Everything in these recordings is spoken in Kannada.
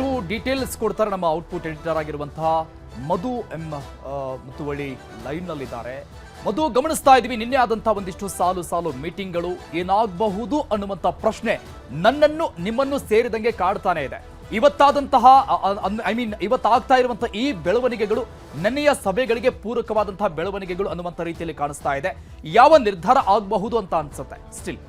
ಇನ್ನಷ್ಟು ಡೀಟೇಲ್ಸ್ ಕೊಡ್ತಾರೆ ನಮ್ಮ ಔಟ್ಪುಟ್ ಎಡಿಟರ್ ಆಗಿರುವಂತಹ ಮಧು ಎಂ ಮುತ್ತುವಳ್ಳಿ ಲೈವ್ನಲ್ಲಿದ್ದಾರೆ. ಮಧು, ಗಮನಿಸ್ತಾ ಇದ್ದೀವಿ ನಿನ್ನೆ ಆದಂತಹ ಒಂದಿಷ್ಟು ಸಾಲು ಮೀಟಿಂಗ್ಗಳು ಏನಾಗಬಹುದು ಅನ್ನುವಂಥ ಪ್ರಶ್ನೆ ನನ್ನನ್ನು ನಿಮ್ಮನ್ನು ಸೇರಿದಂಗೆ ಕಾಡ್ತಾನೆ ಇದೆ. ಇವತ್ತಾದಂತಹ ಇವತ್ತಾಗ್ತಾ ಇರುವಂತಹ ಈ ಬೆಳವಣಿಗೆಗಳು ನೆನ್ನೆಯ ಸಭೆಗಳಿಗೆ ಪೂರಕವಾದಂತಹ ಬೆಳವಣಿಗೆಗಳು ಅನ್ನುವಂಥ ರೀತಿಯಲ್ಲಿ ಕಾಣಿಸ್ತಾ ಇದೆ. ಯಾವ ನಿರ್ಧಾರ ಆಗಬಹುದು ಅಂತ ಅನ್ಸುತ್ತೆ ಸ್ಟಿಲ್?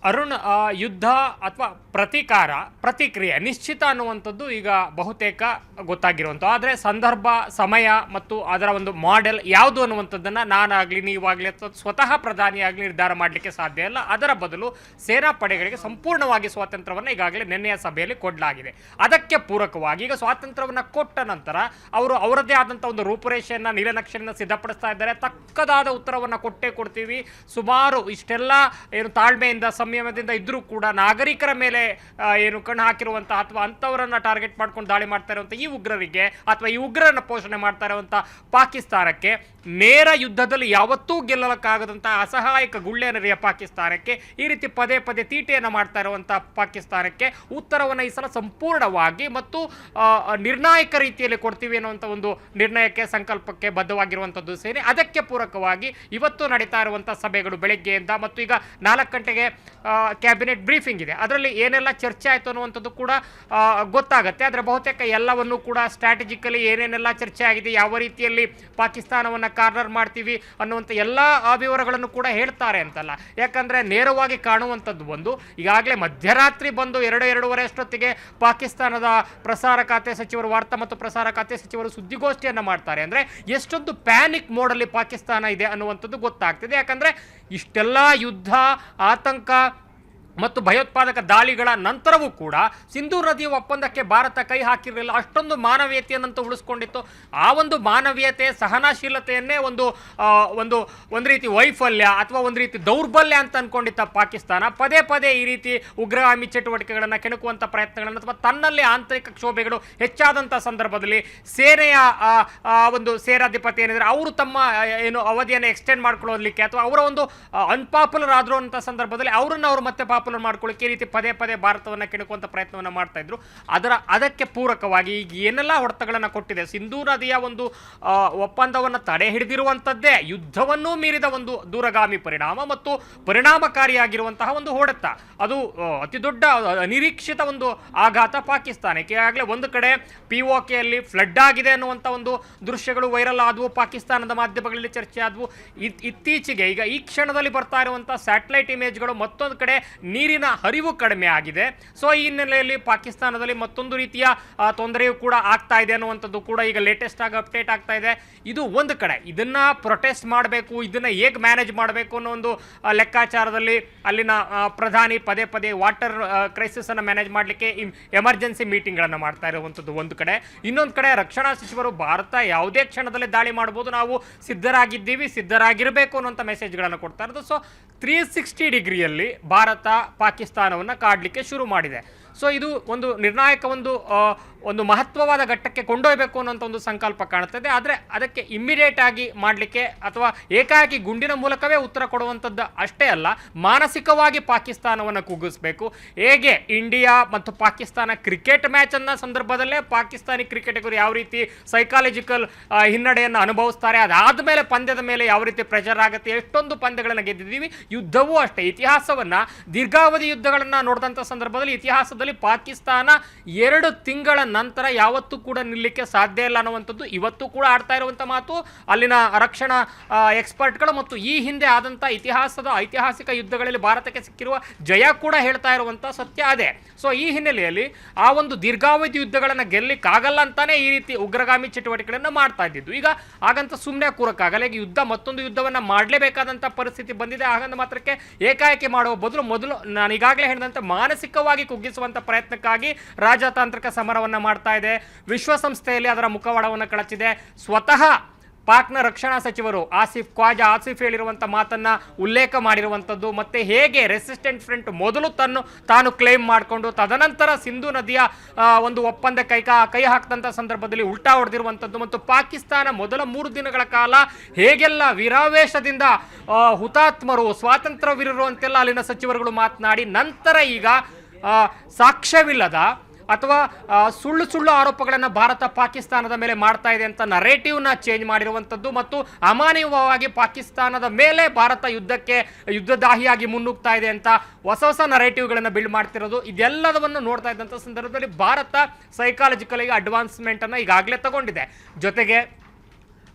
ಅರುಣ್, ಯುದ್ಧ ಅಥವಾ ಪ್ರತಿಕ್ರಿಯೆ ನಿಶ್ಚಿತ ಅನ್ನುವಂಥದ್ದು ಈಗ ಬಹುತೇಕ ಗೊತ್ತಾಗಿರುವಂಥ, ಆದರೆ ಸಂದರ್ಭ, ಸಮಯ ಮತ್ತು ಅದರ ಒಂದು ಮಾಡೆಲ್ ಯಾವುದು ಅನ್ನುವಂಥದ್ದನ್ನು ನಾನಾಗಲಿ ನೀವಾಗಲಿ ಅಥವಾ ಸ್ವತಃ ಪ್ರಧಾನಿಯಾಗಲಿ ನಿರ್ಧಾರ ಮಾಡಲಿಕ್ಕೆ ಸಾಧ್ಯ ಇಲ್ಲ. ಅದರ ಬದಲು ಸೇನಾ ಪಡೆಗಳಿಗೆ ಸಂಪೂರ್ಣವಾಗಿ ಸ್ವಾತಂತ್ರ್ಯವನ್ನು ಈಗಾಗಲೇ ನಿನ್ನೆಯ ಸಭೆಯಲ್ಲಿ ಕೊಡಲಾಗಿದೆ. ಅದಕ್ಕೆ ಪೂರಕವಾಗಿ ಈಗ ಸ್ವಾತಂತ್ರ್ಯವನ್ನು ಕೊಟ್ಟ ನಂತರ ಅವರು ಅವರದ್ದೇ ಆದಂಥ ಒಂದು ರೂಪುರೇಷೆಯನ್ನು, ನೀಲನಕ್ಷೆಯನ್ನು ಸಿದ್ಧಪಡಿಸ್ತಾ ಇದ್ದಾರೆ. ತಕ್ಕದಾದ ಉತ್ತರವನ್ನು ಕೊಡ್ತೀವಿ. ಸುಮಾರು ಇಷ್ಟೆಲ್ಲ ಏನು ತಾಳ್ಮೆಯಿಂದ ಸಂಯಮದಿಂದ ಇದ್ರೂ ಕೂಡ ನಾಗರಿಕರ ಮೇಲೆ ಏನು ಕಣ್ಣು ಹಾಕಿರುವಂತಹ ಅಥವಾ ಅಂಥವರನ್ನ ಟಾರ್ಗೆಟ್ ಮಾಡ್ಕೊಂಡು ದಾಳಿ ಮಾಡ್ತಾ ಇರುವಂಥ ಈ ಉಗ್ರರಿಗೆ ಅಥವಾ ಈ ಉಗ್ರರನ್ನ ಪೋಷಣೆ ಮಾಡ್ತಾ ಇರುವಂಥ ಪಾಕಿಸ್ತಾನಕ್ಕೆ, ನೇರ ಯುದ್ಧದಲ್ಲಿ ಯಾವತ್ತೂ ಗೆಲ್ಲಕ್ಕಾಗದಂತಹ ಅಸಹಾಯಕ ಗುಳ್ಳೆನರಿಯ ಪಾಕಿಸ್ತಾನಕ್ಕೆ, ಈ ರೀತಿ ಪದೇ ತೀಟೆಯನ್ನು ಮಾಡ್ತಾ ಇರುವಂಥ ಪಾಕಿಸ್ತಾನಕ್ಕೆ ಉತ್ತರವನ್ನು ಈ ಸಲ ಸಂಪೂರ್ಣವಾಗಿ ಮತ್ತು ನಿರ್ಣಾಯಕ ರೀತಿಯಲ್ಲಿ ಕೊಡ್ತೀವಿ ಅನ್ನುವಂಥ ಒಂದು ನಿರ್ಣಯಕ್ಕೆ, ಸಂಕಲ್ಪಕ್ಕೆ ಬದ್ಧವಾಗಿರುವಂಥದ್ದು ಸೇನೆ. ಅದಕ್ಕೆ ಪೂರಕವಾಗಿ ಇವತ್ತು ನಡೀತಾ ಇರುವಂಥ ಸಭೆಗಳು ಬೆಳಗ್ಗೆಯಿಂದ ಮತ್ತು ಈಗ 4 ಗಂಟೆಗೆ ಕ್ಯಾಬಿನೆಟ್ ಬ್ರೀಫಿಂಗ್ ಇದೆ. ಅದರಲ್ಲಿ ಏನೆಲ್ಲ ಚರ್ಚೆ ಆಯಿತು ಅನ್ನುವಂಥದ್ದು ಕೂಡ ಗೊತ್ತಾಗುತ್ತೆ. ಆದರೆ ಬಹುತೇಕ ಎಲ್ಲವನ್ನು ಕೂಡ ಸ್ಟ್ರಾಟಜಿಕಲಿ ಏನೇನೆಲ್ಲ ಚರ್ಚೆ ಆಗಿದೆ, ಯಾವ ರೀತಿಯಲ್ಲಿ ಪಾಕಿಸ್ತಾನವನ್ನು ಕಾರ್ನರ್ ಮಾಡ್ತೀವಿ ಅನ್ನುವಂಥ ಎಲ್ಲ ವಿವರಗಳನ್ನು ಕೂಡ ಹೇಳ್ತಾರೆ ಅಂತಲ್ಲ. ಯಾಕಂದರೆ ನೇರವಾಗಿ ಕಾಣುವಂಥದ್ದು ಒಂದು, ಈಗಾಗಲೇ ಮಧ್ಯರಾತ್ರಿ ಬಂದು 2-2:30 ಅಷ್ಟೊತ್ತಿಗೆ ಪಾಕಿಸ್ತಾನದ ಪ್ರಸಾರ ಖಾತೆ ಸಚಿವರು, ವಾರ್ತಾ ಮತ್ತು ಪ್ರಸಾರ ಖಾತೆ ಸಚಿವರು ಸುದ್ದಿಗೋಷ್ಠಿಯನ್ನು ಮಾಡ್ತಾರೆ. ಅಂದರೆ ಎಷ್ಟೊಂದು ಪ್ಯಾನಿಕ್ ಮೋಡಲ್ಲಿ ಪಾಕಿಸ್ತಾನ ಇದೆ ಅನ್ನುವಂಥದ್ದು ಗೊತ್ತಾಗ್ತಿದೆ. ಯಾಕಂದರೆ ಇಷ್ಟೆಲ್ಲ ಯುದ್ಧ, ಆತಂಕ ಮತ್ತು ಭಯೋತ್ಪಾದಕ ದಾಳಿಗಳ ನಂತರವೂ ಕೂಡ ಸಿಂಧೂ ನದಿಯ ಒಪ್ಪಂದಕ್ಕೆ ಭಾರತ ಕೈ ಹಾಕಿರಲಿಲ್ಲ. ಅಷ್ಟೊಂದು ಮಾನವೀಯತೆಯನ್ನಂತೂ ಉಳಿಸ್ಕೊಂಡಿತ್ತು. ಆ ಒಂದು ಮಾನವೀಯತೆ, ಸಹನಶೀಲತೆಯನ್ನೇ ಒಂದು ರೀತಿ ವೈಫಲ್ಯ ಅಥವಾ ಒಂದು ರೀತಿ ದೌರ್ಬಲ್ಯ ಅಂತ ಅಂದ್ಕೊಂಡಿದ್ದ ಪಾಕಿಸ್ತಾನ ಪದೇ ಈ ರೀತಿ ಉಗ್ರಗಾಮಿ ಚಟುವಟಿಕೆಗಳನ್ನು ಕೆಣಕುವಂಥ ಪ್ರಯತ್ನಗಳನ್ನು ಅಥವಾ ತನ್ನಲ್ಲಿ ಆಂತರಿಕ ಕ್ಷೋಭೆಗಳು ಹೆಚ್ಚಾದಂಥ ಸಂದರ್ಭದಲ್ಲಿ ಸೇನೆಯ ಒಂದು ಸೇನಾಧಿಪತಿ ಏನಿದ್ರೆ ಅವರು ತಮ್ಮ ಏನು ಅವಧಿಯನ್ನು ಎಕ್ಸ್ಟೆಂಡ್ ಮಾಡ್ಕೊಳ್ಳೋದಕ್ಕೆ ಅಥವಾ ಅವರ ಒಂದು ಅನ್ಪಾಪ್ಯುಲರ್ ಆದರೂ ಅಂತ ಸಂದರ್ಭದಲ್ಲಿ ಅವರು ಮತ್ತೆ ಮಾಡ್ಕೊಳ್ಳಿಕ್ಕೆ ಈ ರೀತಿ ಪದೇ ಭಾರತವನ್ನು ಕೆಣಕುವಂಥ ಪ್ರಯತ್ನವನ್ನು ಮಾಡ್ತಾ ಇದ್ರು. ಅದಕ್ಕೆ ಪೂರಕವಾಗಿ ಈಗ ಏನೆಲ್ಲ ಹೊಡೆತಗಳನ್ನು ಕೊಟ್ಟಿದೆ, ಸಿಂಧೂ ನದಿಯ ಒಂದು ಒಪ್ಪಂದವನ್ನು ತಡೆ ಹಿಡಿದಿರುವಂಥದ್ದೇ ಯುದ್ಧವನ್ನೂ ಮೀರಿದ ಒಂದು ದೂರಗಾಮಿ ಪರಿಣಾಮ ಮತ್ತು ಪರಿಣಾಮಕಾರಿಯಾಗಿರುವಂತಹ ಒಂದು ಹೊಡೆತ. ಅದು ಅತಿ ದೊಡ್ಡ ಅನಿರೀಕ್ಷಿತ ಒಂದು ಆಘಾತ ಪಾಕಿಸ್ತಾನಕ್ಕೆ. ಈಗಾಗಲೇ ಒಂದು ಕಡೆ POKಯಲ್ಲಿ ಫ್ಲಡ್ ಆಗಿದೆ ಅನ್ನುವಂಥ ಒಂದು ದೃಶ್ಯಗಳು ವೈರಲ್ ಆದವು, ಪಾಕಿಸ್ತಾನದ ಮಾಧ್ಯಮಗಳಲ್ಲಿ ಚರ್ಚೆ ಆದವು. ಇತ್ತೀಚೆಗೆ ಈಗ ಈ ಕ್ಷಣದಲ್ಲಿ ಬರ್ತಾ ಇರುವಂಥ ಸ್ಯಾಟಲೈಟ್ ಇಮೇಜ್ಗಳು ಮತ್ತೊಂದು ಕಡೆ ನೀರಿನ ಹರಿವು ಕಡಿಮೆ ಆಗಿದೆ. ಸೊ ಈ ಹಿನ್ನೆಲೆಯಲ್ಲಿ ಪಾಕಿಸ್ತಾನದಲ್ಲಿ ಮತ್ತೊಂದು ರೀತಿಯ ತೊಂದರೆಯೂ ಕೂಡ ಆಗ್ತಾ ಇದೆ ಅನ್ನುವಂಥದ್ದು ಕೂಡ ಈಗ ಲೇಟೆಸ್ಟ್ ಆಗಿ ಅಪ್ಡೇಟ್ ಆಗ್ತಾ ಇದೆ. ಇದು ಒಂದು ಕಡೆ ಇದನ್ನ ಪ್ರೊಟೆಸ್ಟ್ ಮಾಡಬೇಕು, ಇದನ್ನ ಹೇಗೆ ಮ್ಯಾನೇಜ್ ಮಾಡಬೇಕು ಅನ್ನೋ ಒಂದು ಲೆಕ್ಕಾಚಾರದಲ್ಲಿ ಅಲ್ಲಿನ ಪ್ರಧಾನಿ ಪದೇ ವಾಟರ್ ಕ್ರೈಸಿಸ್ ಅನ್ನು ಮ್ಯಾನೇಜ್ ಮಾಡಲಿಕ್ಕೆ ಎಮರ್ಜೆನ್ಸಿ ಮೀಟಿಂಗ್ಗಳನ್ನು ಮಾಡ್ತಾ ಇರುವಂಥದ್ದು ಒಂದು ಕಡೆ. ಇನ್ನೊಂದು ಕಡೆ ರಕ್ಷಣಾ ಸಚಿವರು ಭಾರತ ಯಾವುದೇ ಕ್ಷಣದಲ್ಲಿ ದಾಳಿ ಮಾಡಬಹುದು, ನಾವು ಸಿದ್ಧರಾಗಿದ್ದೀವಿ, ಸಿದ್ಧರಾಗಿರಬೇಕು ಅನ್ನುವಂಥ ಮೆಸೇಜ್ಗಳನ್ನು ಕೊಡ್ತಾ ಇರೋದು. ಸೊ 360 ಡಿಗ್ರಿಯಲ್ಲಿ ಭಾರತ ಪಾಕಿಸ್ತಾನವನ್ನು ಕಾಡಲಿಕ್ಕೆ ಶುರು ಮಾಡಿದೆ. ಸೊ ಇದು ಒಂದು ನಿರ್ಣಾಯಕ ಒಂದು ಮಹತ್ವವಾದ ಘಟ್ಟಕ್ಕೆ ಕೊಂಡೊಯ್ಯಬೇಕು ಅನ್ನೋಂಥ ಒಂದು ಸಂಕಲ್ಪ ಕಾಣುತ್ತದೆ. ಆದರೆ ಅದಕ್ಕೆ ಇಮ್ಮಿಡಿಯೇಟ್ ಆಗಿ ಮಾಡಲಿಕ್ಕೆ ಅಥವಾ ಏಕಾಏಕಿ ಗುಂಡಿನ ಮೂಲಕವೇ ಉತ್ತರ ಕೊಡುವಂಥದ್ದು ಅಷ್ಟೇ ಅಲ್ಲ, ಮಾನಸಿಕವಾಗಿ ಪಾಕಿಸ್ತಾನವನ್ನು ಕುಗ್ಗಿಸಬೇಕು. ಹೇಗೆ ಇಂಡಿಯಾ ಮತ್ತು ಪಾಕಿಸ್ತಾನ ಕ್ರಿಕೆಟ್ ಮ್ಯಾಚನ್ನು ಸಂದರ್ಭದಲ್ಲೇ ಪಾಕಿಸ್ತಾನಿ ಕ್ರಿಕೆಟಿಗರು ಯಾವ ರೀತಿ ಸೈಕಾಲಜಿಕಲ್ ಹಿನ್ನಡೆಯನ್ನು ಅನುಭವಿಸ್ತಾರೆ, ಅದಾದ ಮೇಲೆ ಪಂದ್ಯದ ಮೇಲೆ ಯಾವ ರೀತಿ ಪ್ರೆಷರ್ ಆಗುತ್ತೆ, ಎಷ್ಟೊಂದು ಪಂದ್ಯಗಳನ್ನು ಗೆದ್ದಿದ್ದೀವಿ. ಯುದ್ಧವೂ ಅಷ್ಟೇ, ಇತಿಹಾಸವನ್ನು ದೀರ್ಘಾವಧಿ ಯುದ್ಧಗಳನ್ನು ನೋಡಿದಂಥ ಸಂದರ್ಭದಲ್ಲಿ ಇತಿಹಾಸದಲ್ಲಿ ಪಾಕಿಸ್ತಾನ 2 ತಿಂಗಳ ನಂತರ ಯಾವತ್ತೂ ಕೂಡ ನಿಲ್ಲಕ್ಕೆ ಸಾಧ್ಯ ಇಲ್ಲ ಅನ್ನುವಂಥದ್ದು ಇವತ್ತು ಕೂಡ ಆಡ್ತಾ ಇರುವಂಥ ಮಾತು ಅಲ್ಲಿನ ರಕ್ಷಣಾ ಎಕ್ಸ್ಪರ್ಟ್ಗಳು ಮತ್ತು ಈ ಹಿಂದೆ ಆದಂಥ ಐತಿಹಾಸಿಕ ಯುದ್ಧಗಳಲ್ಲಿ ಭಾರತಕ್ಕೆ ಸಿಕ್ಕಿರುವ ಜಯ ಕೂಡ ಹೇಳ್ತಾ ಇರುವಂಥ ಸತ್ಯ ಅದೇ. ಸೊ ಈ ಹಿನ್ನೆಲೆಯಲ್ಲಿ ಆ ಒಂದು ದೀರ್ಘಾವಧಿ ಯುದ್ಧಗಳನ್ನು ಗೆಲ್ಲಕ್ಕಾಗಲ್ಲ ಅಂತಾನೆ ಈ ರೀತಿ ಉಗ್ರಗಾಮಿ ಚಟುವಟಿಕೆಗಳನ್ನು ಮಾಡ್ತಾ ಇದ್ದಿದ್ದು. ಈಗ ಹಾಗಂತ ಸುಮ್ಮನೆ ಕೂರಕ್ಕಾಗಲ್ಲ. ಈಗ ಮತ್ತೊಂದು ಯುದ್ಧವನ್ನು ಮಾಡಲೇಬೇಕಾದಂಥ ಪರಿಸ್ಥಿತಿ ಬಂದಿದೆ. ಹಾಗಂತ ಮಾತ್ರಕ್ಕೆ ಏಕಾಏಕಿ ಮಾಡುವ ಮೊದಲು ನಾನು ಈಗಾಗಲೇ ಹೇಳಿದಂತೆ ಮಾನಸಿಕವಾಗಿ ಕುಗ್ಗಿಸುವಂಥ ಪ್ರಯತ್ನಕ್ಕಾಗಿ ರಾಜತಾಂತ್ರಿಕ ಸಮರವನ್ನು ಮಾಡ್ತಾ ಇದೆ. ವಿಶ್ವಸಂಸ್ಥೆಯಲ್ಲಿ ಅದರ ಮುಖವಾಡವನ್ನು ಕಳಚಿದೆ. ಸ್ವತಃ ಪಾಕ್ನ ರಕ್ಷಣಾ ಸಚಿವರು ಆಸಿಫ್ ಹೇಳಿರುವಂಥ ಮಾತನ್ನು ಉಲ್ಲೇಖ ಮಾಡಿರುವಂಥದ್ದು, ಮತ್ತು ಹೇಗೆ ರೆಸಿಸ್ಟೆಂಟ್ ಫ್ರಂಟ್ ಮೊದಲು ತಾನು ಕ್ಲೇಮ್ ಮಾಡಿಕೊಂಡು ತದನಂತರ ಸಿಂಧೂ ನದಿಯ ಒಂದು ಒಪ್ಪಂದ ಕೈ ಹಾಕಿದಂಥ ಸಂದರ್ಭದಲ್ಲಿ ಉಲ್ಟಾ ಹೊಡೆದಿರುವಂಥದ್ದು, ಮತ್ತು ಪಾಕಿಸ್ತಾನ ಮೊದಲ 3 ದಿನಗಳ ಕಾಲ ಹೇಗೆಲ್ಲ ವೀರಾವೇಶದಿಂದ ಹುತಾತ್ಮರು, ಸ್ವಾತಂತ್ರ್ಯ ವೀರರು ಅಂತೆಲ್ಲ ಅಲ್ಲಿನ ಸಚಿವರುಗಳು ಮಾತನಾಡಿ, ನಂತರ ಈಗ ಸಾಕ್ಷ್ಯವಿಲ್ಲದ ಅಥವಾ ಸುಳ್ಳು ಸುಳ್ಳು ಆರೋಪಗಳನ್ನು ಭಾರತ ಪಾಕಿಸ್ತಾನದ ಮೇಲೆ ಮಾಡ್ತಾ ಇದೆ ಅಂತ ನರೇಟಿವ್ನ ಚೇಂಜ್ ಮಾಡಿರುವಂಥದ್ದು ಮತ್ತು ಅಮಾನವೀಯವಾಗಿ ಪಾಕಿಸ್ತಾನದ ಮೇಲೆ ಭಾರತ ಯುದ್ಧದಾಹಿಯಾಗಿ ಮುನ್ನುಗ್ತಾ ಇದೆ ಅಂತ ಹೊಸ ಹೊಸ ನರೇಟಿವ್ಗಳನ್ನು ಬಿಲ್ಡ್ ಮಾಡ್ತಿರೋದು, ಇದೆಲ್ಲದನ್ನು ನೋಡ್ತಾ ಇದ್ದಂಥ ಸಂದರ್ಭದಲ್ಲಿ ಭಾರತ ಸೈಕಾಲಜಿಕಲ್ ಅಡ್ವಾನ್ಸ್ಮೆಂಟ್ ಅನ್ನು ಈಗಾಗಲೇ ತಗೊಂಡಿದೆ. ಜೊತೆಗೆ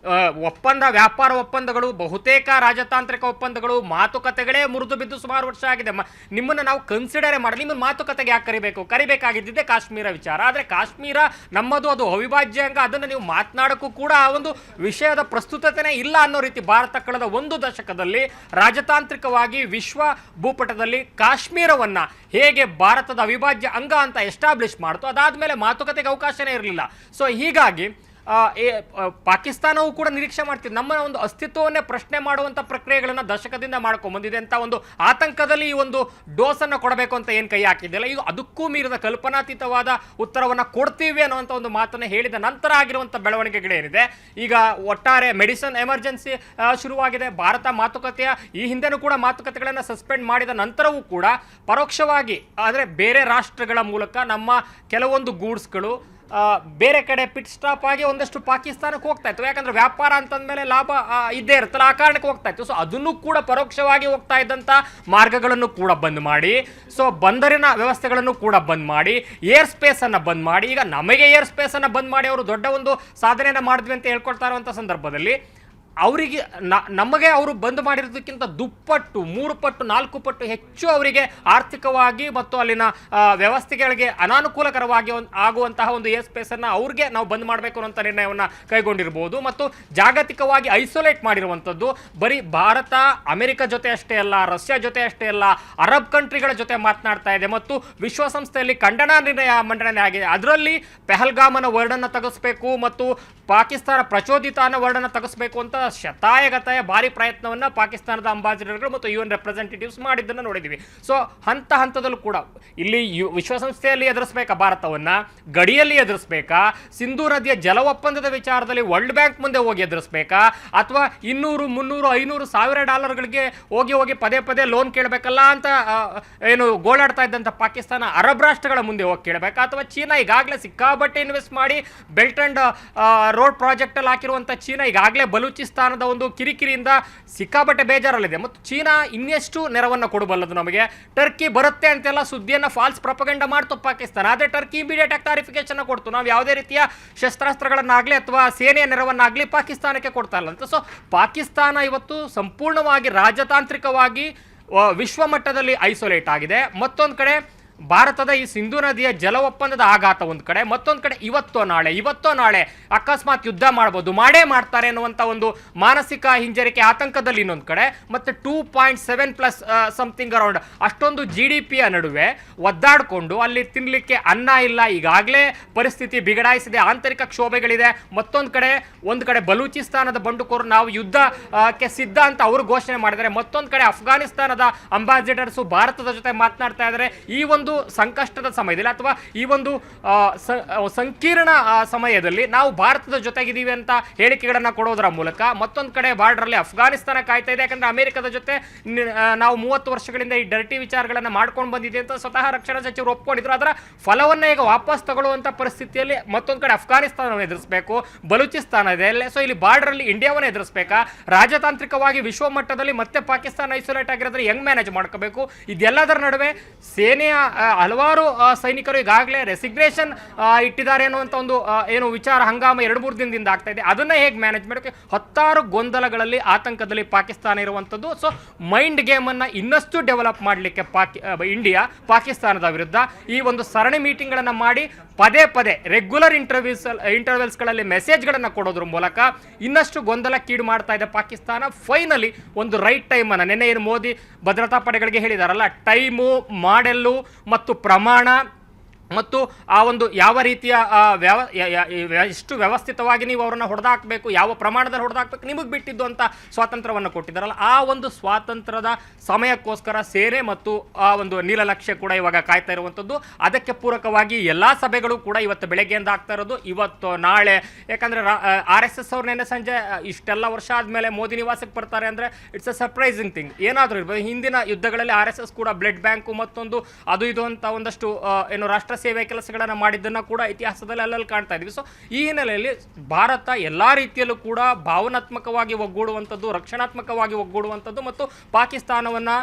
ವ್ಯಾಪಾರ ಒಪ್ಪಂದಗಳು, ಬಹುತೇಕ ರಾಜತಾಂತ್ರಿಕ ಒಪ್ಪಂದಗಳು, ಮಾತುಕತೆಗಳೇ ಮುರಿದು ಬಿದ್ದು ಸುಮಾರು ವರ್ಷ ಆಗಿದೆ. ನಿಮ್ಮನ್ನು ನಾವು ಕನ್ಸಿಡರೇ ಮಾಡಲಿ, ನಿಮ್ಮನ್ನು ಮಾತುಕತೆಗೆ ಯಾಕೆ ಕರಿಬೇಕಾಗಿದ್ದಿದ್ದೆ ಕಾಶ್ಮೀರ ವಿಚಾರ. ಆದರೆ ಕಾಶ್ಮೀರ ನಮ್ಮದು, ಅದು ಅವಿಭಾಜ್ಯ ಅಂಗ, ಅದನ್ನು ನೀವು ಮಾತನಾಡೋಕ್ಕೂ ಕೂಡ ಆ ಒಂದು ವಿಷಯದ ಪ್ರಸ್ತುತತೆನೇ ಇಲ್ಲ ಅನ್ನೋ ರೀತಿ ಭಾರತ ಕಳೆದ ಒಂದು ದಶಕದಲ್ಲಿ ರಾಜತಾಂತ್ರಿಕವಾಗಿ ವಿಶ್ವ ಭೂಪಟದಲ್ಲಿ ಕಾಶ್ಮೀರವನ್ನು ಹೇಗೆ ಭಾರತದ ಅವಿಭಾಜ್ಯ ಅಂಗ ಅಂತ ಎಸ್ಟಾಬ್ಲಿಷ್ ಮಾಡ್ತು, ಅದಾದಮೇಲೆ ಮಾತುಕತೆಗೆ ಅವಕಾಶನೇ ಇರಲಿಲ್ಲ. ಸೊ ಹೀಗಾಗಿ ಪಾಕಿಸ್ತಾನವೂ ಕೂಡ ನಿರೀಕ್ಷೆ ಮಾಡ್ತಿದೆ, ನಮ್ಮ ಒಂದು ಅಸ್ತಿತ್ವವನ್ನೇ ಪ್ರಶ್ನೆ ಮಾಡುವಂಥ ಪ್ರಕ್ರಿಯೆಗಳನ್ನು ದಶಕದಿಂದ ಮಾಡ್ಕೊಂಡ್ಬಂದಿದೆ ಅಂತ ಒಂದು ಆತಂಕದಲ್ಲಿ ಈ ಒಂದು ಡೋಸನ್ನು ಕೊಡಬೇಕು ಅಂತ ಏನು ಕೈ ಹಾಕಿದ್ದೆಲ್ಲ, ಈಗ ಅದಕ್ಕೂ ಮೀರಿದ ಕಲ್ಪನಾತೀತವಾದ ಉತ್ತರವನ್ನು ಕೊಡ್ತೀವಿ ಅನ್ನುವಂಥ ಒಂದು ಮಾತನ್ನು ಹೇಳಿದ ನಂತರ ಆಗಿರುವಂಥ ಬೆಳವಣಿಗೆಗಳೇನಿದೆ, ಈಗ ಒಟ್ಟಾರೆ ಮೆಡಿಸಿನ್ ಎಮರ್ಜೆನ್ಸಿ ಶುರುವಾಗಿದೆ. ಭಾರತ ಮಾತುಕತೆಯ ಈ ಹಿಂದೆನೂ ಕೂಡ ಮಾತುಕತೆಗಳನ್ನು ಸಸ್ಪೆಂಡ್ ಮಾಡಿದ ನಂತರವೂ ಕೂಡ ಪರೋಕ್ಷವಾಗಿ ಆದರೆ ಬೇರೆ ರಾಷ್ಟ್ರಗಳ ಮೂಲಕ ನಮ್ಮ ಕೆಲವೊಂದು ಗೂಡ್ಸ್ಗಳು ಬೇರೆ ಕಡೆ ಪಿಟ್ ಸ್ಟಾಪ್ ಆಗಿ ಒಂದಷ್ಟು ಪಾಕಿಸ್ತಾನಕ್ಕೆ ಹೋಗ್ತಾ ಇತ್ತು. ಯಾಕಂದ್ರೆ ವ್ಯಾಪಾರ ಅಂತಂದ್ಮೇಲೆ ಲಾಭ ಇದ್ದೇ ಇರುತ್ತಲ್ಲ, ಆ ಕಾರಣಕ್ಕೆ ಹೋಗ್ತಾ ಇತ್ತು. ಸೊ ಅದನ್ನು ಕೂಡ ಪರೋಕ್ಷವಾಗಿ ಹೋಗ್ತಾ ಇದ್ದಂಥ ಮಾರ್ಗಗಳನ್ನು ಕೂಡ ಬಂದ್ ಮಾಡಿ, ಸೊ ಬಂದರಿನ ವ್ಯವಸ್ಥೆಗಳನ್ನು ಕೂಡ ಬಂದ್ ಮಾಡಿ, ಏರ್ ಸ್ಪೇಸ್ ಅನ್ನು ಬಂದ್ ಮಾಡಿ, ಈಗ ನಮಗೆ ಏರ್ ಸ್ಪೇಸ್ ಅನ್ನು ಬಂದ್ ಮಾಡಿ ಅವರು ದೊಡ್ಡ ಒಂದು ಸಾಧನೆಯನ್ನು ಮಾಡಿದ್ವಿ ಅಂತ ಹೇಳ್ಕೊಳ್ತಾ ಇರುವಂಥ ಸಂದರ್ಭದಲ್ಲಿ ಅವರಿಗೆ ನಮಗೆ ಅವರು ಬಂದ್ ಮಾಡಿರೋದಕ್ಕಿಂತ ದುಪ್ಪಟ್ಟು, 3 ಪಟ್ಟು, 4 ಪಟ್ಟು ಹೆಚ್ಚು ಅವರಿಗೆ ಆರ್ಥಿಕವಾಗಿ ಮತ್ತು ಅಲ್ಲಿನ ವ್ಯವಸ್ಥೆಗಳಿಗೆ ಅನಾನುಕೂಲಕರವಾಗಿ ಆಗುವಂತಹ ಒಂದು ಏರ್ ಸ್ಪೇಸನ್ನು ಅವ್ರಿಗೆ ನಾವು ಬಂದ್ ಮಾಡಬೇಕು ಅನ್ನೋ ನಿರ್ಣಯವನ್ನು ಕೈಗೊಂಡಿರ್ಬೋದು. ಮತ್ತು ಜಾಗತಿಕವಾಗಿ ಐಸೋಲೇಟ್ ಮಾಡಿರುವಂಥದ್ದು ಬರೀ ಭಾರತ ಅಮೆರಿಕ ಜೊತೆ ಅಷ್ಟೇ ಅಲ್ಲ, ರಷ್ಯಾ ಜೊತೆ ಅಷ್ಟೇ ಅಲ್ಲ, ಅರಬ್ ಕಂಟ್ರಿಗಳ ಜೊತೆ ಮಾತನಾಡ್ತಾ ಇದೆ ಮತ್ತು ವಿಶ್ವಸಂಸ್ಥೆಯಲ್ಲಿ ಖಂಡನಾ ನಿರ್ಣಯ ಮಂಡನೆ ಆಗಿದೆ. ಅದರಲ್ಲಿ ಪೆಹಲ್ಗಾಮನ ವರ್ಡನ್ನು ತೆಗೆಸಬೇಕು ಮತ್ತು ಪಾಕಿಸ್ತಾನ ಪ್ರಚೋದಿತ ಅನ್ನೋ ವರ್ಡನ್ನು ತೆಗೆಸಬೇಕು ಅಂತ ಶತಾಯಗತಾಯ ಭಾರಿ ಪ್ರಯತ್ನವನ್ನು ಪಾಕಿಸ್ತಾನದ ಅಂಬಾಸಿಡರ್ಗಳು ಮತ್ತು UN ರೆಪ್ರೆಸೆಂಟೇಟಿವ್ಸ್ ಮಾಡಿದ್ದನ್ನು ನೋಡಿದ್ದೀವಿ. ಸೊ ಹಂತದಲ್ಲೂ ಕೂಡ ಇಲ್ಲಿ ವಿಶ್ವಸಂಸ್ಥೆಯಲ್ಲಿ ಎದುರಿಸಬೇಕಾ, ಭಾರತವನ್ನು ಗಡಿಯಲ್ಲಿ ಎದುರಿಸಬೇಕಾ, ಸಿಂಧೂ ನದಿಯ ಜಲ ಒಪ್ಪಂದದ ವಿಚಾರದಲ್ಲಿ ವರ್ಲ್ಡ್ ಬ್ಯಾಂಕ್ ಮುಂದೆ ಹೋಗಿ ಎದುರಿಸಬೇಕಾ, ಅಥವಾ 200, 300, 500 ಸಾವಿರ ಡಾಲರ್ಗಳಿಗೆ ಹೋಗಿ ಪದೇ ಲೋನ್ ಕೇಳಬೇಕಲ್ಲ ಅಂತ ಏನು ಗೋಳಾಡ್ತಾ ಇದ್ದಂಥ ಪಾಕಿಸ್ತಾನ ಅರಬ್ ರಾಷ್ಟ್ರಗಳ ಮುಂದೆ ಹೋಗಿ ಕೇಳಬೇಕಾ, ಅಥವಾ ಚೀನಾ ಈಗಾಗಲೇ ಸಿಕ್ಕಾಬಟ್ಟೆ ಇನ್ವೆಸ್ಟ್ ಮಾಡಿ ಬೆಲ್ಟ್ ಅಂಡ್ ರೋಡ್ ಪ್ರಾಜೆಕ್ಟಲ್ಲಿ ಹಾಕಿರುವಂಥ ಚೀನಾ ಈಗಾಗಲೇ ಬಲೂಚಿಸ್ತಾನದ ಒಂದು ಕಿರಿಕಿರಿಯಿಂದ ಸಿಕ್ಕಾಬಟ್ಟೆ ಬೇಜಾರಲ್ಲಿದೆ ಮತ್ತು ಚೀನಾ ಇನ್ನೆಷ್ಟು ನೆರವನ್ನು ಕೊಡಬಲ್ಲದು ನಮಗೆ. ಟರ್ಕಿ ಬರುತ್ತೆ ಅಂತೆಲ್ಲ ಸುದ್ದಿಯನ್ನು ಫಾಲ್ಸ್ ಪ್ರಪಗಂಡ ಮಾಡ್ತು ಪಾಕಿಸ್ತಾನ, ಆದರೆ ಟರ್ಕಿ ಇಮಿಡಿಯೇಟ್ ಆಗಿ ಕ್ಲಾರಿಫಿಕೇಶನ್ ಕೊಡ್ತು, ನಾವು ಯಾವುದೇ ರೀತಿಯ ಶಸ್ತ್ರಾಸ್ತ್ರಗಳನ್ನಾಗಲಿ ಅಥವಾ ಸೇನೆಯ ನೆರವನ್ನಾಗಲಿ ಪಾಕಿಸ್ತಾನಕ್ಕೆ ಕೊಡ್ತಾ ಇಲ್ಲ ಅಂತ. ಸೊ ಪಾಕಿಸ್ತಾನ ಇವತ್ತು ಸಂಪೂರ್ಣವಾಗಿ ರಾಜತಾಂತ್ರಿಕವಾಗಿ ವಿಶ್ವ ಮಟ್ಟದಲ್ಲಿ ಐಸೋಲೇಟ್ ಆಗಿದೆ. ಮತ್ತೊಂದು ಕಡೆ ಭಾರತದ ಈ ಸಿಂಧೂ ನದಿಯ ಜಲ ಒಪ್ಪಂದದ ಆಘಾತ ಒಂದು ಕಡೆ, ಮತ್ತೊಂದು ಕಡೆ ಇವತ್ತೋ ನಾಳೆ ಅಕಸ್ಮಾತ್ ಯುದ್ಧ ಮಾಡೇ ಮಾಡ್ತಾರೆ ಅನ್ನುವಂಥ ಒಂದು ಮಾನಸಿಕ ಹಿಂಜರಿಕೆ ಆತಂಕದಲ್ಲಿ ಇನ್ನೊಂದು ಕಡೆ, ಮತ್ತು 2.7+ ಸಮಥಿಂಗ್ ಅರೌಂಡ್ ಅಷ್ಟೊಂದು GDPಯ ನಡುವೆ ಒದ್ದಾಡಿಕೊಂಡು ಅಲ್ಲಿ ತಿನ್ನಲಿಕ್ಕೆ ಅನ್ನ ಇಲ್ಲ, ಈಗಾಗಲೇ ಪರಿಸ್ಥಿತಿ ಬಿಗಡಾಯಿಸಿದೆ, ಆಂತರಿಕ ಕ್ಷೋಭೆಗಳಿದೆ. ಒಂದು ಕಡೆ ಬಲೂಚಿಸ್ತಾನದ ಬಂಡುಕೋರು ನಾವು ಯುದ್ಧಕ್ಕೆ ಸಿದ್ಧ ಅಂತ ಅವರು ಘೋಷಣೆ ಮಾಡಿದ್ದಾರೆ, ಮತ್ತೊಂದು ಕಡೆ ಅಫ್ಘಾನಿಸ್ತಾನದ ಅಂಬಾಸಿಡರ್ಸು ಭಾರತದ ಜೊತೆ ಮಾತನಾಡ್ತಾ ಇದ್ದಾರೆ. ಈ ಒಂದು ಸಂಕಷ್ಟದ ಸಮಯದಲ್ಲಿ ಅಥವಾ ಈ ಒಂದು ಸಂಕೀರ್ಣ ಸಮಯದಲ್ಲಿ ನಾವು ಭಾರತದ ಜೊತೆಗಿದ್ದೀವಿ ಅಂತ ಹೇಳಿಕೆಗಳನ್ನು ಕೊಡೋದರ ಮೂಲಕ ಮತ್ತೊಂದು ಕಡೆ ಬಾರ್ಡರಲ್ಲಿ ಅಫ್ಘಾನಿಸ್ತಾನ ಕಾಯ್ತಾ ಇದೆ. ಯಾಕಂದ್ರೆ ಅಮೆರಿಕದ ಜೊತೆ ನಾವು 30 ವರ್ಷಗಳಿಂದ ಈ ಡರ್ಟಿ ವಿಚಾರಗಳನ್ನು ಮಾಡ್ಕೊಂಡು ಬಂದಿದೆ ಅಂತ ಸ್ವತಃ ರಕ್ಷಣಾ ಸಚಿವರು ಒಪ್ಕೊಂಡಿದ್ರು. ಅದರ ಫಲವನ್ನ ಈಗ ವಾಪಸ್ ತಗೊಳ್ಳುವಂತ ಪರಿಸ್ಥಿತಿಯಲ್ಲಿ ಮತ್ತೊಂದು ಕಡೆ ಅಫ್ಘಾನಿಸ್ತಾನವನ್ನು ಎದುರಿಸಬೇಕು, ಬಲೂಚಿಸ್ತಾನ ಇದೆ. ಸೊ ಇಲ್ಲಿ ಬಾರ್ಡರಲ್ಲಿ ಇಂಡಿಯಾವನ್ನು ಎದುರಿಸಬೇಕಾ, ರಾಜತಾಂತ್ರಿಕವಾಗಿ ವಿಶ್ವ ಮಟ್ಟದಲ್ಲಿ ಮತ್ತೆ ಪಾಕಿಸ್ತಾನ ಐಸೋಲೇಟ್ ಆಗಿರೋದ್ರೆ ಹೆಂಗ್ ಮ್ಯಾನೇಜ್ ಮಾಡ್ಕೋಬೇಕು, ಇದೆಲ್ಲದರ ನಡುವೆ ಸೇನೆಯ ಹಲವಾರು ಸೈನಿಕರು ಈಗಾಗಲೇ ರೆಸಿಗ್ನೇಷನ್ ಇಟ್ಟಿದ್ದಾರೆ ಅನ್ನುವಂಥ ಒಂದು ಏನು ವಿಚಾರ ಹಂಗಾಮ 2-3 ದಿನದಿಂದ ಆಗ್ತಾ ಇದೆ. ಅದನ್ನ ಹೇಗೆ ಮ್ಯಾನೇಜ್ ಮಾಡೋಕೆ 10 ಗೊಂದಲಗಳಲ್ಲಿ ಆತಂಕದಲ್ಲಿ ಪಾಕಿಸ್ತಾನ ಇರುವಂಥದ್ದು. ಸೊ ಮೈಂಡ್ ಗೇಮ್ ಅನ್ನ ಇನ್ನಷ್ಟು ಡೆವಲಪ್ ಮಾಡಲಿಕ್ಕೆ ಇಂಡಿಯಾ ಪಾಕಿಸ್ತಾನದ ವಿರುದ್ಧ ಈ ಒಂದು ಸರಣಿ ಮೀಟಿಂಗ್ಗಳನ್ನು ಮಾಡಿ ಪದೇ ರೆಗ್ಯುಲರ್ ಇಂಟರ್ವೆಲ್ಸ್ಗಳಲ್ಲಿ ಮೆಸೇಜ್ಗಳನ್ನು ಕೊಡೋದ್ರ ಮೂಲಕ ಇನ್ನಷ್ಟು ಗೊಂದಲಕ್ಕೀಡು ಮಾಡ್ತಾ ಇದೆ ಪಾಕಿಸ್ತಾನ. ಫೈನಲಿ ಒಂದು ರೈಟ್ ಟೈಮನ್ನು ನಿನ್ನೆ ಏನು ಮೋದಿ ಭದ್ರತಾ ಪಡೆಗಳಿಗೆ ಹೇಳಿದಾರಲ್ಲ, ಟೈಮು, ಮಾಡೆಲ್ಲು ಮತ್ತು ಪ್ರಮಾಣ ಮತ್ತು ಆ ಒಂದು ಯಾವ ರೀತಿಯ ಎಷ್ಟು ವ್ಯವಸ್ಥಿತವಾಗಿ ನೀವು ಅವರನ್ನು ಹೊಡೆದಾಕಬೇಕು, ಯಾವ ಪ್ರಮಾಣದಲ್ಲಿ ಹೊಡೆದಾಕಬೇಕು ನಿಮಗೆ ಬಿಟ್ಟಿದ್ದು ಅಂತ ಸ್ವಾತಂತ್ರ್ಯವನ್ನು ಕೊಟ್ಟಿದ್ದಾರಲ್ಲ, ಆ ಒಂದು ಸ್ವಾತಂತ್ರ್ಯದ ಸಮಯಕ್ಕೋಸ್ಕರ ಸೇನೆ ಮತ್ತು ಆ ಒಂದು ನೀಲನಕ್ಷೆ ಕೂಡ ಇವಾಗ ಕಾಯ್ತಾ ಇರುವಂಥದ್ದು. ಅದಕ್ಕೆ ಪೂರಕವಾಗಿ ಎಲ್ಲ ಸಭೆಗಳು ಕೂಡ ಇವತ್ತು ಬೆಳಗ್ಗೆಯಿಂದ ಆಗ್ತಾ ಇರೋದು, ಇವತ್ತು ನಾಳೆ. ಯಾಕಂದರೆ RSS ಅವ್ರು ನೆನ್ನೆ ಸಂಜೆ ಇಷ್ಟೆಲ್ಲ ವರ್ಷ ಆದಮೇಲೆ ಮೋದಿ ನಿವಾಸಕ್ಕೆ ಬರ್ತಾರೆ ಅಂದರೆ ಇಟ್ಸ್ ಅ ಸರ್ಪ್ರೈಸಿಂಗ್ ಥಿಂಗ್. ಏನಾದರೂ ಇರ್ಬೋದು, ಹಿಂದಿನ ಯುದ್ಧಗಳಲ್ಲಿ RSS ಕೂಡ ಬ್ಲಡ್ ಬ್ಯಾಂಕು ಮತ್ತೊಂದು ಅದು ಇದು ಅಂತ ಒಂದಷ್ಟು ಏನು ರಾಷ್ಟ್ರ ಸೇವೆ ಕೆಲಸಗಳನ್ನು ಮಾಡಿದ್ದನ್ನು ಕೂಡ ಇತಿಹಾಸದಲ್ಲಿ ಅಲ್ಲಲ್ಲಿ ಕಾಣ್ತಾ ಇದ್ವಿ. ಸೊ ಈ ಹಿನ್ನೆಲೆಯಲ್ಲಿ ಭಾರತ ಎಲ್ಲ ರೀತಿಯಲ್ಲೂ ಕೂಡ ಭಾವನಾತ್ಮಕವಾಗಿ ಒಗ್ಗೂಡುವಂಥದ್ದು, ರಕ್ಷಣಾತ್ಮಕವಾಗಿ ಒಗ್ಗೂಡುವಂಥದ್ದು ಮತ್ತು ಪಾಕಿಸ್ತಾನವನ್ನು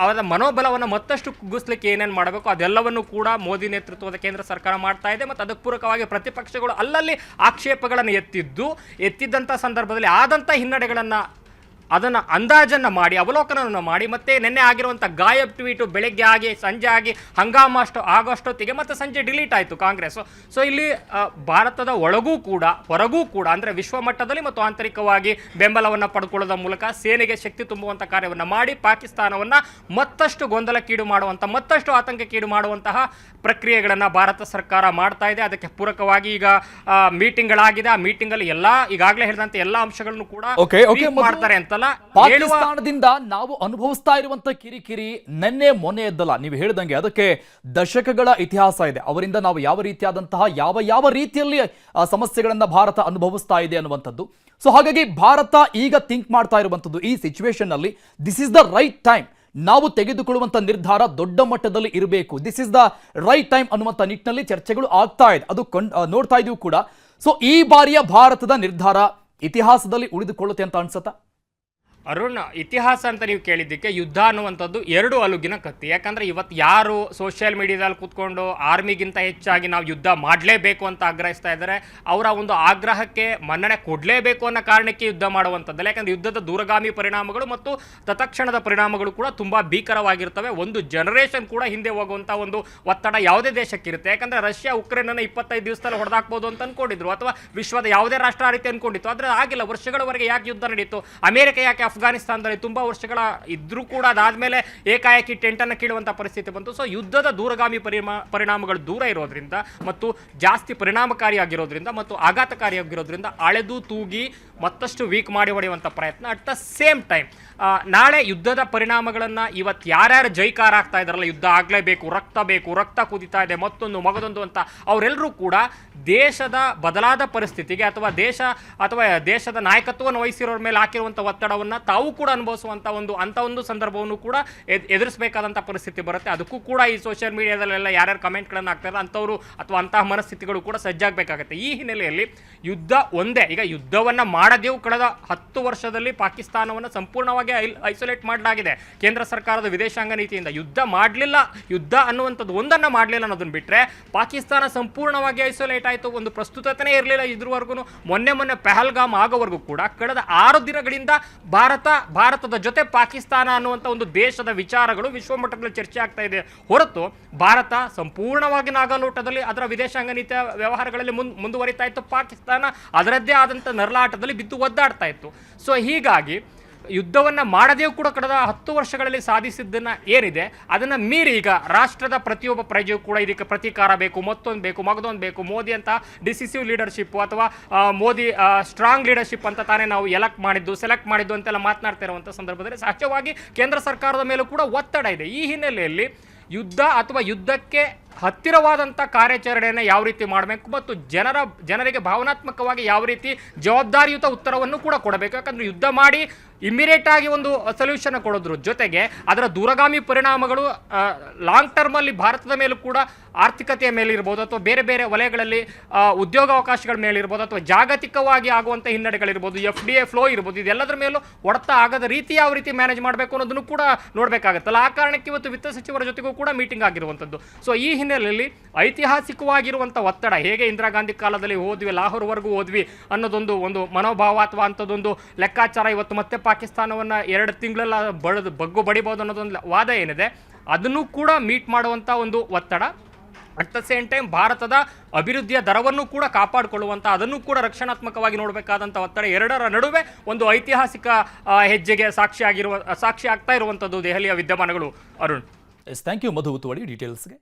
ಅವರ ಮನೋಬಲವನ್ನು ಮತ್ತಷ್ಟು ಕುಗ್ಗಿಸ್ಲಿಕ್ಕೆ ಏನೇನು ಮಾಡಬೇಕು ಅದೆಲ್ಲವನ್ನು ಕೂಡ ಮೋದಿ ನೇತೃತ್ವದ ಕೇಂದ್ರ ಸರ್ಕಾರ ಮಾಡ್ತಾ ಇದೆ. ಮತ್ತು ಅದಕ್ಕೆ ಪೂರಕವಾಗಿ ಪ್ರತಿಪಕ್ಷಗಳು ಅಲ್ಲಲ್ಲಿ ಆಕ್ಷೇಪಗಳನ್ನು ಎತ್ತಿದ್ದಂಥ ಸಂದರ್ಭದಲ್ಲಿ ಆದಂಥ ಹಿನ್ನಡೆಗಳನ್ನು ಅದನ್ನು ಅಂದಾಜನ್ನು ಮಾಡಿ ಅವಲೋಕನವನ್ನು ಮಾಡಿ ಮತ್ತೆ ನಿನ್ನೆ ಆಗಿರುವಂಥ ಗಾಯಬ್ ಟ್ವೀಟು ಬೆಳಗ್ಗೆ ಆಗಿ ಸಂಜೆ ಆಗಿ ಆಗೋಷ್ಟೊತ್ತಿಗೆ ಮತ್ತೆ ಸಂಜೆ ಡಿಲೀಟ್ ಆಯಿತು ಕಾಂಗ್ರೆಸ್. ಸೊ ಇಲ್ಲಿ ಭಾರತದ ಒಳಗೂ ಕೂಡ ಹೊರಗೂ ಕೂಡ ಅಂದರೆ ವಿಶ್ವಮಟ್ಟದಲ್ಲಿ ಮತ್ತು ಆಂತರಿಕವಾಗಿ ಬೆಂಬಲವನ್ನು ಪಡ್ಕೊಳ್ಳೋದ ಮೂಲಕ ಸೇನೆಗೆ ಶಕ್ತಿ ತುಂಬುವಂಥ ಕಾರ್ಯವನ್ನು ಮಾಡಿ ಪಾಕಿಸ್ತಾನವನ್ನು ಮತ್ತಷ್ಟು ಗೊಂದಲಕ್ಕೀಡು ಮಾಡುವಂಥ ಮತ್ತಷ್ಟು ಆತಂಕಕ್ಕೀಡು ಮಾಡುವಂತಹ ಪ್ರಕ್ರಿಯೆಗಳನ್ನು ಭಾರತ ಸರ್ಕಾರ ಮಾಡ್ತಾ ಇದೆ. ಅದಕ್ಕೆ ಪೂರಕವಾಗಿ ಈಗ ಮೀಟಿಂಗ್ಗಳಾಗಿದೆ. ಆ ಮೀಟಿಂಗಲ್ಲಿ ಈಗಾಗಲೇ ಹೇಳಿದಂತೆ ಎಲ್ಲ ಅಂಶಗಳನ್ನು ಕೂಡ ಮಾಡ್ತಾರೆ ಅಂತ ಪಾಕಿಸ್ತಾನದಿಂದ ನಾವು ಅನುಭವಿಸ್ತಾ ಇರುವಂತ ಕಿರಿಕಿರಿ ನಿನ್ನೆ ಮೊನ್ನೆ ಎದ್ದಲ್ಲ. ನೀವು ಹೇಳಿದಂಗೆ ಅದಕ್ಕೆ ದಶಕಗಳ ಇತಿಹಾಸ ಇದೆ. ಅವರಿಂದ ನಾವು ಯಾವ ರೀತಿಯಾದಂತಹ ಯಾವ ರೀತಿಯಲ್ಲಿ ಸಮಸ್ಯೆಗಳನ್ನ ಭಾರತ ಅನುಭವಿಸ್ತಾ ಇದೆ ಅನ್ನುವಂಥದ್ದು. ಸೊ ಹಾಗಾಗಿ ಭಾರತ ಈಗ ಥಿಂಕ್ ಮಾಡ್ತಾ ಇರುವಂಥದ್ದು ಈ ಸಿಚುವೇಶನ್ ನಲ್ಲಿ this is the right time. ನಾವು ತೆಗೆದುಕೊಳ್ಳುವಂತ ನಿರ್ಧಾರ ದೊಡ್ಡ ಮಟ್ಟದಲ್ಲಿ ಇರಬೇಕು. This is the right time ಅನ್ನುವಂಥ ನಿಟ್ಟಿನಲ್ಲಿ ಚರ್ಚೆಗಳು ಆಗ್ತಾ ಇದೆ. ಅದು ನೋಡ್ತಾ ಇದೀವಿ ಕೂಡ. ಸೊ ಈ ಬಾರಿಯ ಭಾರತದ ನಿರ್ಧಾರ ಇತಿಹಾಸದಲ್ಲಿ ಉಳಿದುಕೊಳ್ಳುತ್ತೆ ಅಂತ ಅನ್ಸುತ್ತಾ? ಅರುಣ್, ಇತಿಹಾಸ ಅಂತ ನೀವು ಕೇಳಿದ್ದಕ್ಕೆ ಯುದ್ಧ ಅನ್ನುವಂಥದ್ದು ಎರಡು ಅಲುಗಿನ ಕತ್ತಿ. ಯಾಕಂದರೆ ಇವತ್ತು ಯಾರು ಸೋಷಿಯಲ್ ಮೀಡಿಯಾದಲ್ಲಿ ಕೂತ್ಕೊಂಡು ಆರ್ಮಿಗಿಂತ ಹೆಚ್ಚಾಗಿ ನಾವು ಯುದ್ಧ ಮಾಡಲೇಬೇಕು ಅಂತ ಆಗ್ರಹಿಸ್ತಾ ಇದ್ದಾರೆ, ಅವರ ಒಂದು ಆಗ್ರಹಕ್ಕೆ ಮನ್ನಣೆ ಕೊಡಲೇಬೇಕು ಅನ್ನೋ ಕಾರಣಕ್ಕೆ ಯುದ್ಧ ಮಾಡುವಂಥದ್ದಲ್ಲ. ಯಾಕಂದರೆ ಯುದ್ಧದ ದೂರಗಾಮಿ ಪರಿಣಾಮಗಳು ಮತ್ತು ತತ್ಕ್ಷಣದ ಪರಿಣಾಮಗಳು ಕೂಡ ತುಂಬ ಭೀಕರವಾಗಿರ್ತವೆ. ಒಂದು ಜನರೇಷನ್ ಕೂಡ ಹಿಂದೆ ಹೋಗುವಂಥ ಒಂದು ಒತ್ತಡ ಯಾವುದೇ ದೇಶಕ್ಕಿರುತ್ತೆ. ಯಾಕಂದರೆ ರಷ್ಯಾ ಉಕ್ರೇನನ್ನು 25 ದಿವಸದಲ್ಲಿ ಹೊಡೆದಾಕ್ಬೋದು ಅಂತ ಅಂದ್ಕೊಂಡಿದ್ರು, ಅಥವಾ ವಿಶ್ವದ ಯಾವುದೇ ರಾಷ್ಟ್ರ ಆ ರೀತಿ ಅಂದ್ಕೊಂಡಿತ್ತು. ಆದರೆ ಆಗಿಲ್ಲ. ವರ್ಷಗಳವರೆಗೆ ಯಾಕೆ ಯುದ್ಧ ನಡೀತು? ಅಮೆರಿಕ ಯಾಕೆ ಅಫ್ಘಾನಿಸ್ತಾನದಲ್ಲಿ ತುಂಬಾ ವರ್ಷಗಳ ಇದ್ರೂ ಕೂಡ ಅದಾದ್ಮೇಲೆ ಏಕಾಏಕಿ ಟೆಂಟನ್ನು ಕೀಳುವಂಥ ಪರಿಸ್ಥಿತಿ ಬಂತು. ಸೊ ಯುದ್ಧದ ದೂರಗಾಮಿ ಪರಿಣಾಮಗಳು ದೂರ ಇರೋದ್ರಿಂದ ಮತ್ತು ಜಾಸ್ತಿ ಪರಿಣಾಮಕಾರಿಯಾಗಿರೋದ್ರಿಂದ ಮತ್ತು ಆಘಾತಕಾರಿಯಾಗಿರೋದ್ರಿಂದ ಅಳೆದು ತೂಗಿ ಮತ್ತಷ್ಟು ವೀಕ್ ಮಾಡಿ ಹೊಡೆಯುವಂಥ ಪ್ರಯತ್ನ. ಅಟ್ ದ ಸೇಮ್ ಟೈಮ್ ನಾಳೆ ಯುದ್ಧದ ಪರಿಣಾಮಗಳನ್ನು ಇವತ್ತು ಯಾರ್ಯಾರು ಜೈಕಾರ ಆಗ್ತಾ ಇದ್ದಾರಲ್ಲ, ಯುದ್ಧ ಆಗಲೇಬೇಕು, ರಕ್ತ ಕುದಿತಾ ಇದೆ, ಮಗದೊಂದು ಅಂತ ಅವರೆಲ್ಲರೂ ಕೂಡ ದೇಶದ ಬದಲಾದ ಪರಿಸ್ಥಿತಿಗೆ ಅಥವಾ ದೇಶದ ನಾಯಕತ್ವವನ್ನು ವಹಿಸಿರೋರ ಮೇಲೆ ಹಾಕಿರುವಂಥ ಒತ್ತಡವನ್ನು ತಾವು ಕೂಡ ಅನುಭವಿಸುವಂಥ ಒಂದು ಸಂದರ್ಭವನ್ನು ಕೂಡ ಎದುರಿಸಬೇಕಾದಂಥ ಪರಿಸ್ಥಿತಿ ಬರುತ್ತೆ. ಅದಕ್ಕೂ ಕೂಡ ಈ ಸೋಷಿಯಲ್ ಮೀಡಿಯಾದಲ್ಲೆಲ್ಲ ಯಾರ್ಯಾರು ಕಮೆಂಟ್ಗಳನ್ನು ಹಾಕ್ತಾರೆ ಅಂಥವ್ರು ಅಥವಾ ಅಂತಹ ಮನಸ್ಥಿತಿಗಳು ಕೂಡ ಸಜ್ಜಾಗಬೇಕಾಗುತ್ತೆ. ಈ ಹಿನ್ನೆಲೆಯಲ್ಲಿ ಯುದ್ಧ ಒಂದೇ. ಈಗ ಯುದ್ಧವನ್ನು ಮಾಡದೇವು ಕಳೆದ 10 ವರ್ಷದಲ್ಲಿ ಪಾಕಿಸ್ತಾನವನ್ನು ಸಂಪೂರ್ಣವಾಗಿ ಐಸೋಲೇಟ್ ಮಾಡಲಾಗಿದೆ ಕೇಂದ್ರ ಸರ್ಕಾರದ ವಿದೇಶಾಂಗ ನೀತಿಯಿಂದ. ಯುದ್ಧ ಅನ್ನುವಂಥದ್ದು ಒಂದನ್ನು ಮಾಡಲಿಲ್ಲ ಅನ್ನೋದನ್ನು ಬಿಟ್ಟರೆ ಪಾಕಿಸ್ತಾನ ಸಂಪೂರ್ಣವಾಗಿ ಐಸೋಲೇಟ್ ಆಯಿತು. ಒಂದು ಪ್ರಸ್ತುತತೆ ಇರಲಿಲ್ಲ ಇದ್ರವರೆಗೂ. ಮೊನ್ನೆ ಪಹಲ್ಗಾಮ್ ಆಗೋವರೆಗೂ ಕೂಡ ಕಳೆದ 6 ದಿನಗಳಿಂದ ಭಾರತದ ಜೊತೆ ಪಾಕಿಸ್ತಾನ ಅನ್ನುವಂಥ ಒಂದು ದೇಶದ ವಿಚಾರಗಳು ವಿಶ್ವಮಟ್ಟದಲ್ಲಿ ಚರ್ಚೆ ಆಗ್ತಾ ಇದೆ ಹೊರತು ಭಾರತ ಸಂಪೂರ್ಣವಾಗಿ ನಾಗಾಲೋಟದಲ್ಲಿ ಅದರ ವಿದೇಶಾಂಗ ನೀತಿಯ ವ್ಯವಹಾರಗಳಲ್ಲಿ ಮುಂದುವರಿತಾ ಇತ್ತು. ಪಾಕಿಸ್ತಾನ ಅದರದ್ದೇ ಆದಂಥ ನರಳಾಟದಲ್ಲಿ ಬಿದ್ದು ಒದ್ದಾಡ್ತಾ ಇತ್ತು. ಸೊ ಹೀಗಾಗಿ ಯುದ್ಧವನ್ನು ಮಾಡದೇವು ಕೂಡ ಕಳೆದ 10 ವರ್ಷಗಳಲ್ಲಿ ಸಾಧಿಸಿದ್ದನ್ನು ಏನಿದೆ ಅದನ್ನು ಮೀರಿ ಈಗ ರಾಷ್ಟ್ರದ ಪ್ರತಿಯೊಬ್ಬ ಪ್ರಜೆಯೂ ಕೂಡ ಇದಕ್ಕೆ ಪ್ರತೀಕಾರ ಬೇಕು, ಮಗದೊಂದು ಬೇಕು. ಮೋದಿ ಅಂತ ಡಿಸಿಸಿವ್ ಲೀಡರ್ಶಿಪ್ ಅಥವಾ ಮೋದಿ ಸ್ಟ್ರಾಂಗ್ ಲೀಡರ್ಶಿಪ್ ಅಂತ ತಾನೇ ನಾವು ಸೆಲೆಕ್ಟ್ ಮಾಡಿದ್ದು ಅಂತೆಲ್ಲ ಮಾತನಾಡ್ತಾ ಇರುವಂಥ ಸಂದರ್ಭದಲ್ಲಿ ಸಹಜವಾಗಿ ಕೇಂದ್ರ ಸರ್ಕಾರದ ಮೇಲೂ ಕೂಡ ಒತ್ತಡ ಇದೆ. ಈ ಹಿನ್ನೆಲೆಯಲ್ಲಿ ಯುದ್ಧ ಅಥವಾ ಯುದ್ಧಕ್ಕೆ ಹತ್ತಿರವಾದಂಥ ಕಾರ್ಯಾಚರಣೆಯನ್ನು ಯಾವ ರೀತಿ ಮಾಡಬೇಕು ಮತ್ತು ಜನರಿಗೆ ಭಾವನಾತ್ಮಕವಾಗಿ ಯಾವ ರೀತಿ ಜವಾಬ್ದಾರಿಯುತ ಉತ್ತರವನ್ನು ಕೂಡ ಕೊಡಬೇಕು. ಯಾಕಂದರೆ ಯುದ್ಧ ಮಾಡಿ ಇಮ್ಮಿಡಿಯೇಟ್ ಆಗಿ ಒಂದು ಸೊಲ್ಯೂಷನ್ ಕೊಡೋದ್ರ ಜೊತೆಗೆ ಅದರ ದೂರಗಾಮಿ ಪರಿಣಾಮಗಳು ಲಾಂಗ್ ಟರ್ಮಲ್ಲಿ ಭಾರತದ ಮೇಲೂ ಕೂಡ ಆರ್ಥಿಕತೆಯ ಮೇಲಿರ್ಬೋದು ಅಥವಾ ಬೇರೆ ಬೇರೆ ವಲಯಗಳಲ್ಲಿ ಉದ್ಯೋಗಾವಕಾಶಗಳ ಮೇಲಿರ್ಬೋದು ಅಥವಾ ಜಾಗತಿಕವಾಗಿ ಆಗುವಂಥ ಹಿನ್ನಡೆಗಳಿರ್ಬೋದು, FDI ಫ್ಲೋ ಇರ್ಬೋದು, ಇದೆಲ್ಲದರ ಮೇಲೂ ಹೊಡೆತ ಆಗದ ರೀತಿ ಯಾವ ರೀತಿ ಮ್ಯಾನೇಜ್ ಮಾಡಬೇಕು ಅನ್ನೋದನ್ನು ಕೂಡ ನೋಡಬೇಕಾಗತ್ತಲ್ಲ. ಆ ಕಾರಣಕ್ಕೆ ಇವತ್ತು ವಿತ್ತ ಸಚಿವರ ಜೊತೆಗೂ ಕೂಡ ಮೀಟಿಂಗ್ ಆಗಿರುವಂಥದ್ದು. ಸೊ ಈ ಹಿನ್ನೆಲೆಯಲ್ಲಿ ಐತಿಹಾಸಿಕವಾಗಿರುವಂಥ ಒತ್ತಡ, ಹೇಗೆ ಇಂದಿರಾ ಗಾಂಧಿ ಕಾಲದಲ್ಲಿ ಹೋದ್ವಿ, ಲಾಹೋರ್ವರೆಗೂ ಹೋದ್ವಿ ಅನ್ನೋದೊಂದು ಮನೋಭಾವ ಅಥವಾ ಅಂಥದ್ದೊಂದು ಲೆಕ್ಕಾಚಾರ ಇವತ್ತು ಮತ್ತೆ ಪಾಕಿಸ್ತಾನವನ್ನು 2 ತಿಂಗಳೆಲ್ಲ ಬಡಿಬೋದು ಅನ್ನೋದೊಂದು ವಾದ ಏನಿದೆ ಅದನ್ನು ಕೂಡ ಮೀಟ್ ಮಾಡುವಂಥ ಒಂದು ಒತ್ತಡ. ಅಟ್ ದ ಸೇಮ್ ಟೈಮ್ ಭಾರತದ ಅಭಿವೃದ್ಧಿಯ ದರವನ್ನು ಕೂಡ ಕಾಪಾಡಿಕೊಳ್ಳುವಂಥ ಅದನ್ನು ಕೂಡ ರಕ್ಷಣಾತ್ಮಕವಾಗಿ ನೋಡಬೇಕಾದಂಥ ಒತ್ತಡ, ಎರಡರ ನಡುವೆ ಒಂದು ಐತಿಹಾಸಿಕ ಹೆಜ್ಜೆಗೆ ಸಾಕ್ಷಿ ಆಗ್ತಾ ಇರುವಂಥದ್ದು ದೆಹಲಿಯ ವಿದ್ಯಮಾನಗಳು. ಅರುಣ್, ಥ್ಯಾಂಕ್ ಯು ಮಧು ಉತ್ತುವಡಿ ಡೀಟೇಲ್ಸ್ಗೆ.